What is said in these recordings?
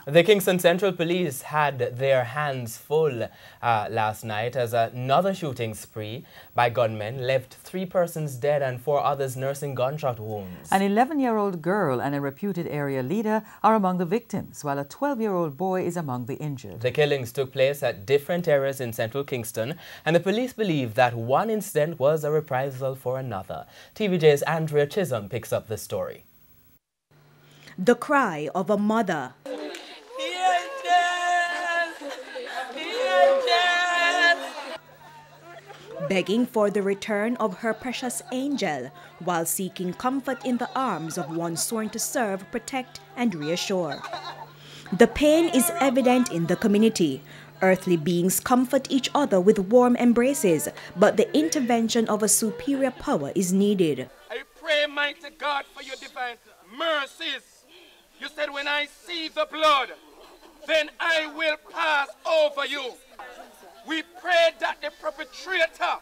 The Kingston Central Police had their hands full last night as another shooting spree by gunmen left 3 persons dead and 4 others nursing gunshot wounds. An 11-year-old girl and a reputed area leader are among the victims, while a 12-year-old boy is among the injured. The killings took place at different areas in central Kingston, and the police believe that one incident was a reprisal for another. TVJ's ANDREA Chisholm picks up the story. The cry of a mother. Begging for the return of her precious angel while seeking comfort in the arms of one sworn to serve, protect, and reassure. The pain is evident in the community. Earthly beings comfort each other with warm embraces, but the intervention of a superior power is needed. I pray, mighty God, for your divine mercies. You said, when I see the blood, then I will pass over you. We pray that the perpetrator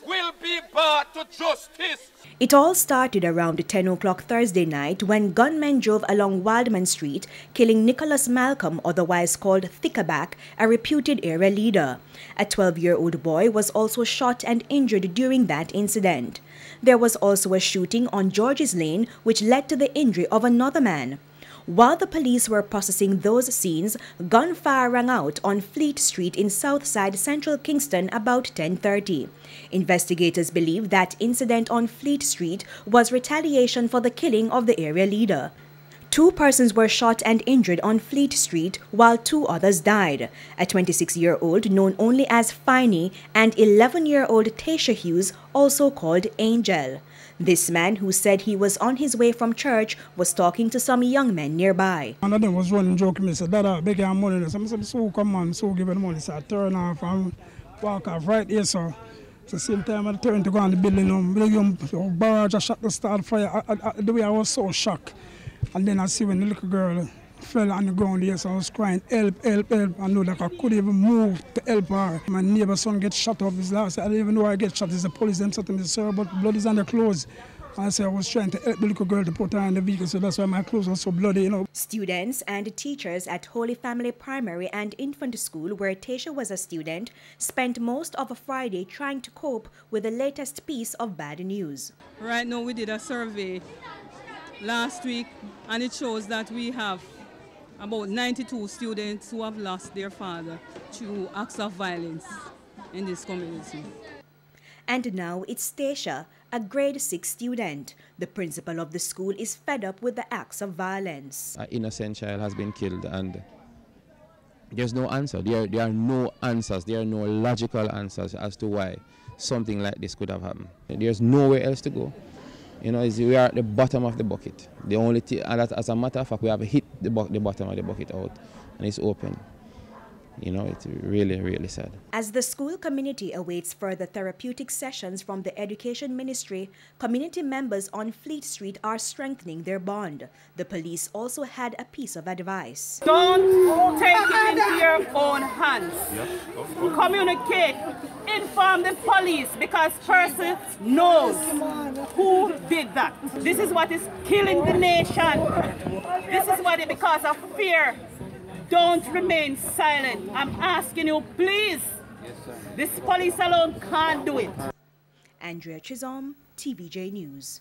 will be brought to justice. It all started around 10 o'clock Thursday night when gunmen drove along Wildman Street, killing Nicholas Malcolm, otherwise called Thickerback, a reputed area leader. A 12-year-old boy was also shot and injured during that incident. There was also a shooting on George's Lane, which led to the injury of another man. While the police were processing those scenes, gunfire rang out on Fleet Street in Southside Central Kingston about 10:30. Investigators believe that incident on Fleet Street was retaliation for the killing of the area leader. 2 persons were shot and injured on Fleet Street, while 2 others died. A 26-year-old known only as Finey and 11-year-old Tasha Hughes, also called Angel. This man, who said he was on his way from church, was talking to some young men nearby. One of them was running, joking. He said, "Dada, beg your money." I said, "So come on, so give me the money." So I turn off and walk off right here, so. So same time I turned to go on the building, the barrage, I shot the start fire. The way I was so shocked. And then I see when the little girl fell on the ground here, so I was crying, "Help, help, help." I know that I couldn't even move to help her. My neighbor's son gets shot off his last. I didn't even know where I get shot. It's the police them shot me, sir, but blood is on the clothes. I said I was trying to help the little girl to put her in the vehicle, so that's why my clothes were so bloody, you know. Students and teachers at Holy Family Primary and Infant School, where Tasha was a student, spent most of a Friday trying to cope with the latest piece of bad news. Right now we did a survey last week, and it shows that we have about 92 students who have lost their father through acts of violence in this community. And now it's Tasha, a grade 6 student. The principal of the school is fed up with the acts of violence. An innocent child has been killed, and there's no answer. There are no answers. There are no logical answers as to why something like this could have happened. There's nowhere else to go. You know, we are at the bottom of the bucket. The only thing, as a matter of fact, we have hit the bottom of the bucket out, and it's open. You know, it's really, really sad. As the school community awaits further therapeutic sessions from the Education Ministry, community members on Fleet Street are strengthening their bond. The police also had a piece of advice. Don't take it into your own hands. Communicate. Inform the police, because person knows who did that. This is what is killing the nation. This is what it because of fear. Don't remain silent. I'm asking you, please. This police alone can't do it. ANDREA Chisholm, TVJ News.